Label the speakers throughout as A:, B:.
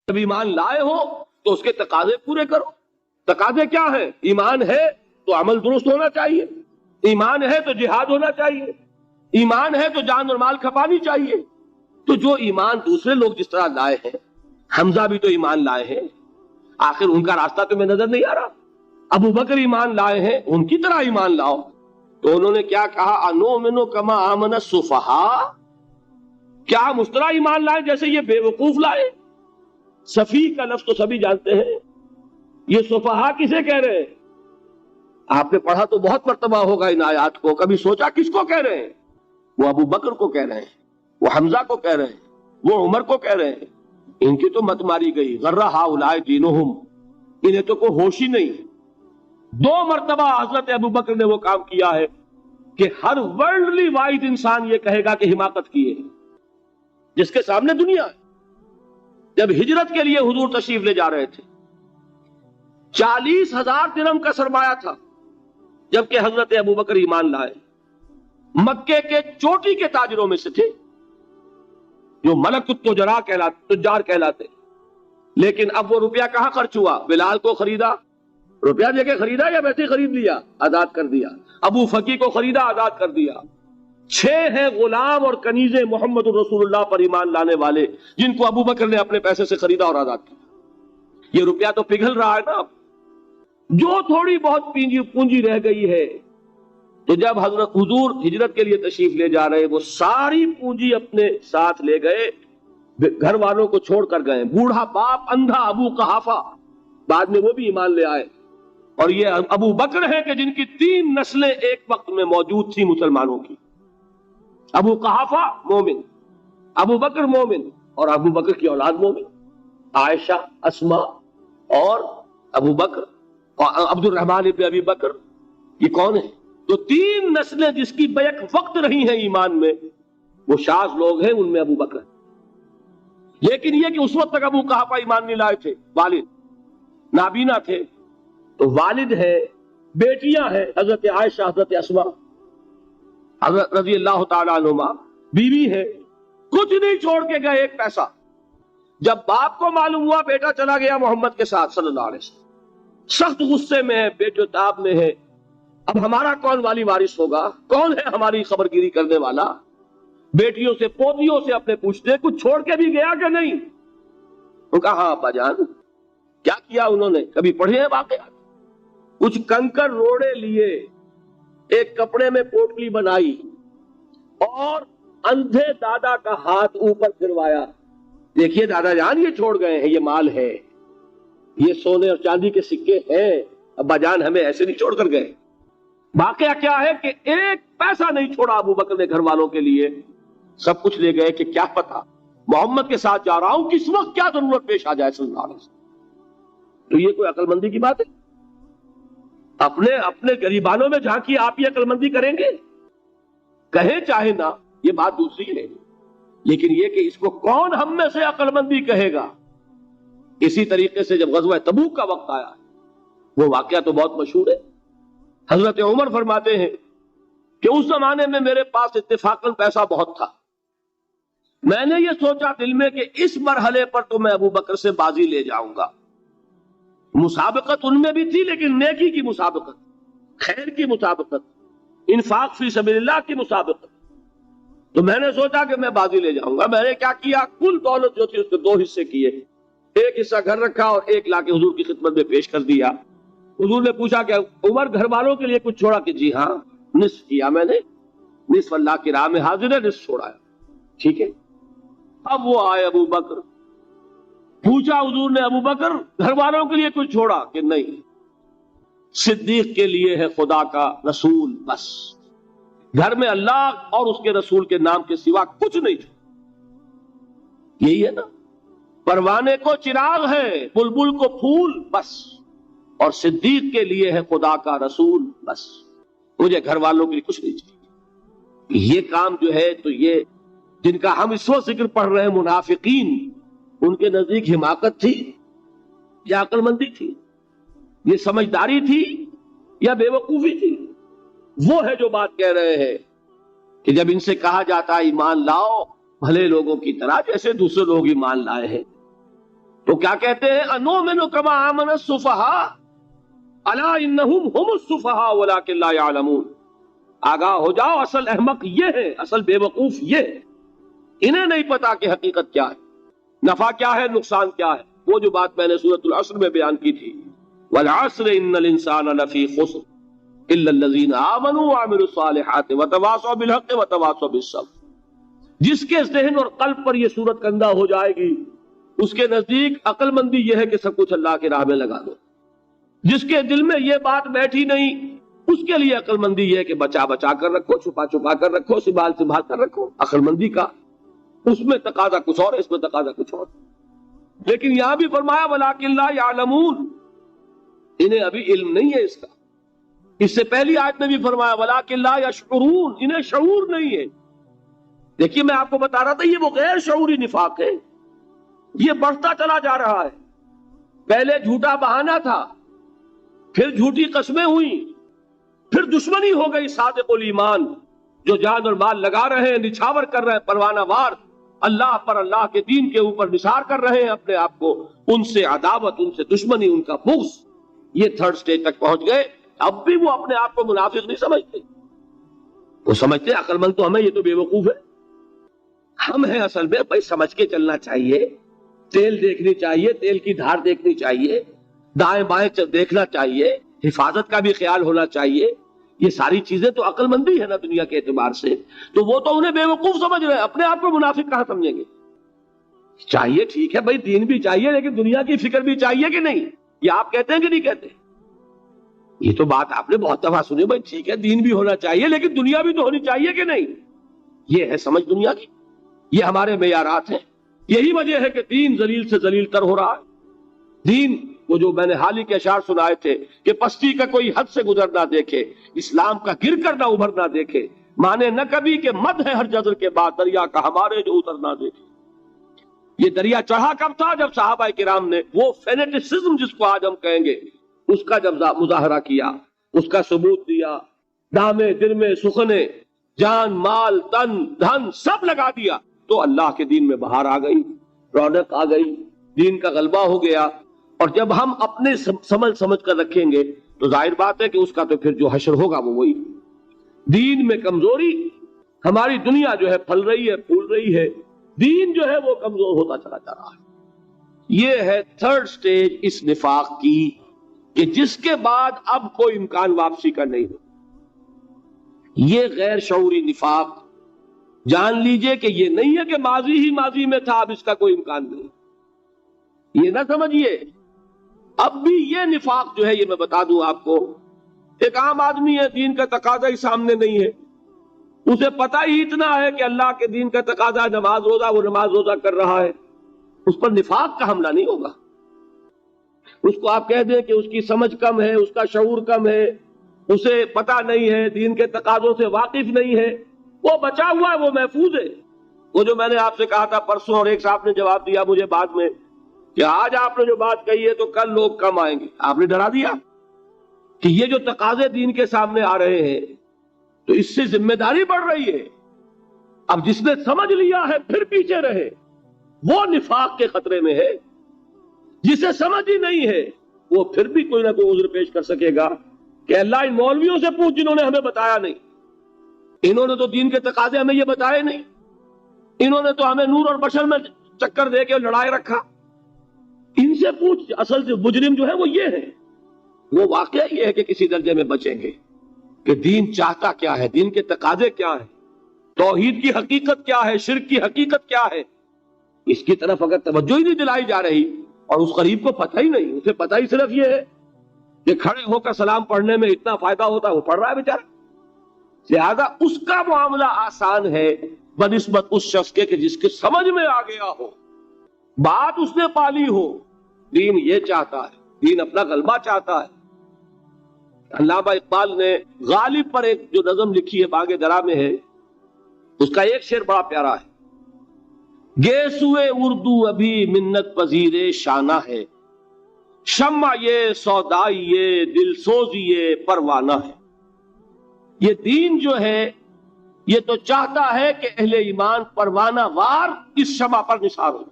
A: جب ایمان لائے ہو تو اس کے تقاضے پورے کرو. تقاضے کیا ہیں؟ ایمان ہے تو عمل درست ہونا چاہیے، ایمان ہے تو جہاد ہونا چاہیے، ایمان ہے تو جان اور مال کھپانی چاہیے. تو جو ایمان دوسرے لوگ جس طرح لائے ہیں، حمزہ بھی تو ایمان لائے ہیں، آخر ان کا راستہ تمہیں نظر نہیں آ رہا؟ ابو بکر ایمان لائے ہیں، ان کی طرح ایمان لاؤ. تو انہوں نے کیا کہا؟ انؤمن کما آمن السفہاء، کیا ہم اس طرح ایمان لائے جیسے یہ بے وقوف لائے؟ سفیہ کا لفظ تو سبھی جانتے ہیں، یہ سفہاء کسے کہہ رہے ہیں؟ آپ نے پڑھا تو بہت مرتبہ ہوگا ان آیات کو، کبھی سوچا کس کو کہہ رہے ہیں؟ وہ ابو بکر کو کہہ رہے ہیں، وہ حمزہ کو کہہ رہے ہیں، وہ عمر کو کہہ رہے ہیں. ان کی تو مت ماری گئی، غرہ ہؤلاء دینہم، انہیں تو کوئی ہوش ہی نہیں. 2 مرتبہ حضرت ابو بکر نے وہ کام کیا ہے کہ ہر ورلڈلی وائڈ انسان یہ کہے گا کہ حماقت کی ہے جس کے سامنے دنیا ہے. جب ہجرت کے لیے حضور تشریف لے جا رہے تھے، 40,000 درہم کا سرمایہ تھا، جبکہ حضرت ابو بکر ایمان لائے. مکے کے چوٹی کے تاجروں میں سے تھے، جو ملک تجار کہلاتے. لیکن اب وہ روپیہ کہاں خرچ ہوا؟ بلال کو خریدا، روپیہ دے کے خریدا یا ویسے ہی خرید لیا؟ آزاد کر دیا. ابو فقی کو خریدا، آزاد کر دیا. 6 ہیں غلام اور کنیزیں محمد الرسول اللہ پر ایمان لانے والے، جن کو ابو بکر نے اپنے پیسے سے خریدا اور آزاد کیا. یہ روپیہ تو پگھل رہا ہے نا. جو تھوڑی بہت پونجی رہ گئی ہے، تو جب حضرت حضور ہجرت کے لیے تشریف لے جا رہے، وہ ساری پونجی اپنے ساتھ لے گئے، گھر والوں کو چھوڑ کر گئے. بوڑھا باپ اندھا ابو قحافہ، بعد میں وہ بھی ایمان لے آئے. اور یہ ابو بکر ہیں کہ جن کی 3 نسلیں ایک وقت میں موجود تھیں مسلمانوں کی. ابو قحافہ مومن، ابو بکر مومن، اور ابو بکر کی اولاد مومن، عائشہ، اسماء اور ابو بکر اور عبد الرحمن ابن ابی بکر. یہ کون ہے؟ تو 3 نسلیں جس کی بیک وقت رہی ہیں ایمان میں، وہ شاذ لوگ ہیں، ان میں ابو بکر. لیکن یہ کہ اس وقت تک ابو قحافہ ایمان نہیں لائے تھے، والد نابینا تھے. تو والد ہے، بیٹیاں ہیں، حضرت عائشہ، حضرت اسماء حضرت رضی اللہ تعالیٰ عنہما، بیوی ہے. کچھ نہیں چھوڑ کے گئے، ایک پیسہ. جب باپ کو معلوم ہوا بیٹا چلا گیا محمد کے ساتھ صلی اللہ علیہ وسلم، سخت غصے میں ہے، بیٹے تاب میں ہے. اب ہمارا کون والی وارث ہوگا؟ کون ہے ہماری خبرگیری کرنے والا؟ بیٹیوں سے پوتیوں سے اپنے پوچھتے کچھ چھوڑ کے بھی گیا کہ نہیں؟ ان کا ہاں ابا جان. کیا کیا انہوں نے؟ کبھی پڑھے ہیں واقعات؟ کچھ کنکر روڑے لیے، ایک کپڑے میں پوٹلی بنائی اور اندھے دادا کا ہاتھ اوپر پھروایا. دیکھیے دادا جان، یہ چھوڑ گئے ہیں، یہ مال ہے، یہ سونے اور چاندی کے سکے ہیں، ابا جان ہمیں ایسے نہیں چھوڑ کر گئے. واقعہ کیا ہے کہ ایک پیسہ نہیں چھوڑا ابو بکر نے گھر والوں کے لیے. سب کچھ لے گئے کہ کیا پتا محمد کے ساتھ جا رہا ہوں، کس وقت کیا ضرورت پیش آ جائے صلی اللہ علیہ وسلم. تو یہ کوئی عقل مندی کی بات ہے؟ اپنے غریبانوں میں جھانکی آپ یہ عقل مندی کریں گے؟ کہیں چاہے نہ، یہ بات دوسری ہے، لیکن یہ کہ اس کو کون ہم میں سے عقل مندی کہے گا؟ اسی طریقے سے جب غزوہ تبوک کا وقت آیا، وہ واقعہ تو بہت مشہور ہے. حضرت عمر فرماتے ہیں کہ اس زمانے میں میرے پاس اتفاقاً پیسہ بہت تھا. میں نے یہ سوچا دل میں کہ اس مرحلے پر تو میں ابو بکر سے بازی لے جاؤں گا. مسابقت ان میں بھی تھی، لیکن نیکی کی مسابقت، خیر کی مسابقت، انفاق فی سبیل اللہ کی مسابقت. تو میں نے سوچا کہ میں بازی لے جاؤں گا. میں نے کیا کیا؟ کل دولت جو تھی اس کے 2 حصے کیے. ایک حصہ گھر رکھا اور ایک لا کے حضور کی خدمت میں پیش کر دیا. حضور نے پوچھا کہ عمر گھر والوں کے لیے کچھ چھوڑا؟ کہ جی ہاں، نصف کیا میں نے، نصف اللہ کی راہ میں حاضر ہے، نصف چھوڑا ہے. ٹھیک ہے. اب وہ آئے ابو بکر، پوچھا حضور نے ابو بکر گھر والوں کے لیے کچھ چھوڑا؟ کہ نہیں، صدیق کے لیے ہے خدا کا رسول، بس گھر میں اللہ اور اس کے رسول کے نام کے سوا کچھ نہیں تھا. یہی ہے نا، پروانے کو چراغ ہے، بلبل کو پھول، بس، اور صدیق کے لیے ہے خدا کا رسول، بس، مجھے گھر والوں کے لیے کچھ نہیں چاہیے. یہ کام جو ہے، تو یہ جن کا ہم اس وقت ذکر پڑھ رہے ہیں منافقین، ان کے نزدیک حماقت تھی یا عقل مندی تھی؟ یہ سمجھداری تھی یا بے وقوفی تھی؟ وہ ہے جو بات کہہ رہے ہیں کہ جب ان سے کہا جاتا ہے ایمان لاؤ بھلے لوگوں کی طرح جیسے دوسرے لوگ ایمان لائے ہیں، تو کیا کہتے ہیں؟ انؤمن کما آمن السفہاء الا انہم ہم السفہاء ولکن لا یعلمون. آگاہ ہو جاؤ، اصل احمق یہ ہے، اصل بے وقوف یہ ہے، انہیں نہیں پتا کہ حقیقت کیا ہے، نفع کیا ہے، نقصان کیا ہے. وہ جو بات میں نے سورۃ العصر میں بیان کی تھی، والعصر ان الانسان لفی خسر الا الذین آمنوا وعملوا الصالحات وتواصوا بالحق وتواصوا بالصبر. جس کے ذہن اور قلب پر یہ صورت کندہ ہو جائے گی، اس کے نزدیک عقل مندی یہ ہے کہ سب کچھ اللہ کی راہ میں لگا دو. جس کے دل میں یہ بات بیٹھی نہیں، اس کے لیے عقل مندی یہ ہے کہ بچا بچا کر رکھو، چھپا چھپا کر رکھو، سنبھال سنبھال کر رکھو. عقل مندی کا اس میں تقاضا کچھ اور، اس میں تقاضا کچھ اور. لیکن یہاں بھی فرمایا وَلَٰكِن لَا يَعْلَمُونَ، انہیں ابھی علم نہیں ہے اس کا. اس سے پہلی آیت میں بھی فرمایا وَلَٰكِن لَا يَشْعُرُونَ، انہیں شعور نہیں ہے. دیکھیے میں آپ کو بتا رہا تھا یہ وہ غیر شعوری نفاق ہے، یہ بڑھتا چلا جا رہا ہے. پہلے جھوٹا بہانہ تھا، پھر جھوٹی قسمیں ہوئیں، پھر دشمنی ہو گئی صادق الایمان، جو جان اور مال لگا رہے ہیں، نچھاور کر رہے ہیں، پروانہ وار اللہ پر، اللہ کے دین کے اوپر نثار کر رہے ہیں اپنے آپ کو. ان سے عداوت، ان سے دشمنی، ان کا بغض، یہ تھرڈ سٹیج تک پہنچ گئے. اب بھی وہ اپنے آپ کو منافق نہیں سمجھتے، وہ سمجھتے ہیں عقل مند تو ہمیں، یہ تو بے وقوف ہے. ہم ہیں اصل میں بھائی، سمجھ کے چلنا چاہیے، تیل دیکھنی چاہیے، تیل کی دھار دیکھنی چاہیے، دائیں بائیں دیکھنا چاہیے، حفاظت کا بھی خیال ہونا چاہیے. یہ ساری چیزیں تو عقل مندی ہے نا دنیا کے اعتبار سے. تو وہ تو انہیں بے وقوف سمجھ رہے ہیں، اپنے آپ کو منافق کہاں سمجھیں گے؟ چاہیے ٹھیک ہے بھائی، دین بھی چاہیے، لیکن دنیا کی فکر بھی چاہیے کہ نہیں؟ یہ آپ کہتے ہیں کہ نہیں کہتے؟ یہ تو بات آپ نے بہت دفعہ سنی بھائی، ٹھیک ہے دین بھی ہونا چاہیے لیکن دنیا بھی تو ہونی چاہیے کہ نہیں؟ یہ ہے سمجھ دنیا کی، یہ ہمارے معیارات ہیں. یہی وجہ ہے کہ دین ذلیل سے ذلیل تر ہو رہا ہے. دین وہ جو میں نے حال ہی کے اشعار سنائے تھے کہ پستی کا کوئی حد سے گزر نہ دیکھے، اسلام کا گر کر نہ ابھر نہ دیکھے، مانے نہ کبھی کہ مد ہے ہر جزر کے بعد دریا کا ہمارے جو اتر نہ دیکھے. یہ دریا چڑھا کب تھا؟ جب صحابہ کرام نے وہ فینیٹسزم جس کو آج ہم کہیں گے، اس کا جب مظاہرہ کیا، اس کا ثبوت دیا، دامے درمے سخنے، جان مال تن دھن سب لگا دیا، تو اللہ کے دین میں بہار آ گئی، رونق آ گئی، دین کا غلبہ ہو گیا. اور جب ہم اپنے سمجھ کر رکھیں گے تو ظاہر بات ہے کہ اس کا تو پھر جو حشر ہوگا وہ وہی. دین میں کمزوری، ہماری دنیا جو ہے پھل رہی ہے، پھول رہی ہے، دین جو ہے وہ کمزور ہوتا چلا جا رہا ہے. یہ ہے تھرڈ سٹیج اس نفاق کی، کہ جس کے بعد اب کوئی امکان واپسی کا نہیں ہو. یہ غیر شعوری نفاق جان لیجئے کہ یہ نہیں ہے کہ ماضی ہی ماضی میں تھا، اب اس کا کوئی امکان نہیں. یہ نہ سمجھیے، اب بھی یہ نفاق جو ہے، یہ میں بتا دوں آپ کو، ایک عام آدمی ہے، دین کا تقاضا ہی سامنے نہیں ہے، اسے پتہ ہی اتنا ہے کہ اللہ کے دین کا تقاضا نماز روزہ، وہ نماز روزہ کر رہا ہے، اس پر نفاق کا حملہ نہیں ہوگا. اس کو آپ کہہ دیں کہ اس کی سمجھ کم ہے، اس کا شعور کم ہے، اسے پتہ نہیں ہے، دین کے تقاضوں سے واقف نہیں ہے، وہ بچا ہوا ہے، وہ محفوظ ہے. وہ جو میں نے آپ سے کہا تھا پرسوں، اور ایک صاحب نے جواب دیا مجھے بعد میں کہ آج آپ نے جو بات کہی ہے تو کل لوگ کم آئیں گے. آپ نے ڈرا دیا کہ یہ جو تقاضے دین کے سامنے آ رہے ہیں تو اس سے ذمہ داری بڑھ رہی ہے. اب جس نے سمجھ لیا ہے پھر پیچھے رہے، وہ نفاق کے خطرے میں ہے. جسے سمجھ ہی نہیں ہے وہ پھر بھی کوئی نہ کوئی عذر پیش کر سکے گا کہ اللہ ان مولویوں سے پوچھ جنہوں نے ہمیں بتایا نہیں، انہوں نے تو دین کے تقاضے ہمیں یہ بتائے نہیں، انہوں نے تو ہمیں نور اور بشر میں چکر دے کے لڑائے رکھا. ان سے پوچھ. اصل سے مجرم جو ہے وہ یہ ہے، وہ واقعہ یہ ہے کہ کسی درجے میں بچیں گے کہ دین چاہتا کیا ہے، دین کے تقاضے کیا ہیں، توحید کی حقیقت کیا ہے، شرک کی حقیقت کیا ہے. اس کی طرف اگر توجہ ہی نہیں دلائی جا رہی اور اس غریب کو پتہ ہی نہیں، اسے پتہ ہی صرف یہ ہے کہ کھڑے ہو کر سلام پڑھنے میں اتنا فائدہ ہوتا ہے، وہ پڑھ رہا ہے بیچارہ، لہذا اس کا معاملہ آسان ہے بنسبت اس شخص کے کہ جس کے سمجھ میں آ گیا ہو، بات اس نے پالی ہو. دین یہ چاہتا ہے، دین اپنا غلبہ چاہتا ہے. علامہ اقبال نے غالب پر ایک جو نظم لکھی ہے باغ درا میں ہے، اس کا ایک شعر بڑا پیارا ہے. گیسوئے اردو ابھی منت پذیر شانہ ہے، شمع یہ سودائی یہ دل سوزی یہ پروانہ ہے. یہ دین جو ہے یہ تو چاہتا ہے کہ اہل ایمان پروانہ وار اس شمع پر نثار ہو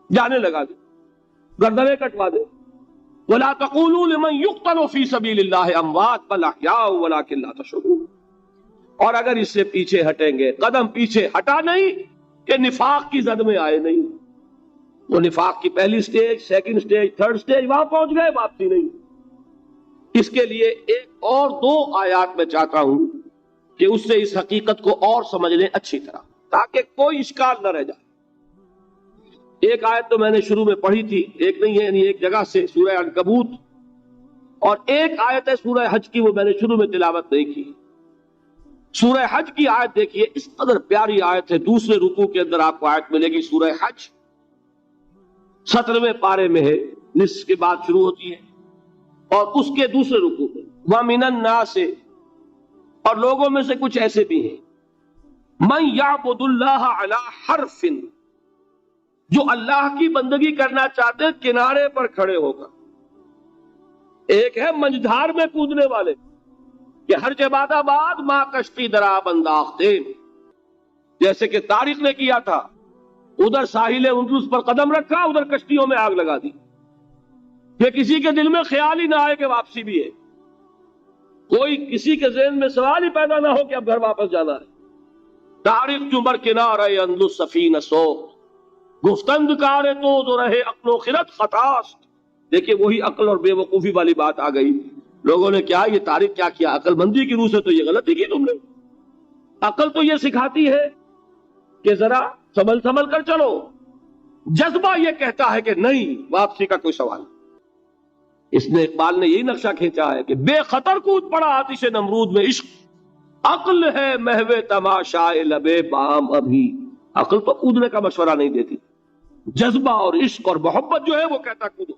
A: جانے لگا دے. گردنیں کٹوا دے. وَلَا تَقُولُوا لِمَنْ يُقْتَلُ فِي سَبِيلِ اللَّهِ أَمْوَاتٌ بَلْ أَحْيَاءٌ وَلَكِنْ لَا تَشْعُرُونَ. اور اگر اس سے پیچھے ہٹیں گے، قدم پیچھے ہٹا نہیں کہ نفاق کی زد میں آئے نہیں. وہ نفاق کی پہلی stage, second stage, third stage, وہاں پہنچ گئے، واپسی نہیں. اس کے لیے ایک اور دو آیات میں چاہتا ہوں کہ اس سے اس حقیقت کو اور سمجھ لیں اچھی طرح، تاکہ کوئی اشکال نہ رہ جائے. ایک آیت تو میں نے شروع میں پڑھی تھی، ایک نہیں ہے، یعنی ایک جگہ سے سورہ عنکبوت، اور ایک آیت ہے سورہ حج کی، وہ میں نے شروع میں تلاوت نہیں کی. سورہ حج کی آیت دیکھیے، اس قدر پیاری آیت ہے. دوسرے رکوع کے اندر آپ کو آیت ملے گی، سورہ حج 17ویں پارے میں ہے، نصف کے بعد شروع ہوتی ہے، اور اس کے دوسرے رکوع میں وَمِنَ النَّاسِ، اور لوگوں میں سے کچھ ایسے بھی ہیں، مَن يَعْبُدُ اللَّهَ عَلَى حَرْفٍ، جو اللہ کی بندگی کرنا چاہتے کنارے پر کھڑے ہو کر. ایک ہے منجدھار میں کودنے والے کہ ہر جباد آباد ماں کشتی دراب انداختے، جیسے کہ طارق نے کیا تھا، ادھر ساحل اندلس پر قدم رکھا، ادھر کشتیوں میں آگ لگا دی، کہ کسی کے دل میں خیال ہی نہ آئے کہ واپسی بھی ہے، کوئی کسی کے ذہن میں سوال ہی پیدا نہ ہو کہ اب گھر واپس جانا ہے. طارق جمر کنارہ اندلس سفینہ سوخت، گفتند کار تو رہے عقل و خرد خطاست. دیکھیں وہی عقل اور بے وقوفی والی بات آ گئی. لوگوں نے کیا یہ طارق کیا کیا، عقل مندی کی روح سے تو یہ غلطی کی تم نے. عقل تو یہ سکھاتی ہے کہ ذرا سنبھل کر چلو، جذبہ یہ کہتا ہے کہ نہیں، واپسی کا کوئی سوال. اس نے اقبال نے یہی نقشہ کھینچا ہے کہ بے خطر کود پڑا آتش نمرود میں عشق، عقل ہے محو تماشائے لبے بام ابھی. عقل تو کودنے کا مشورہ نہیں دیتی، جذبہ اور عشق اور محبت جو ہے وہ کہتا کودو.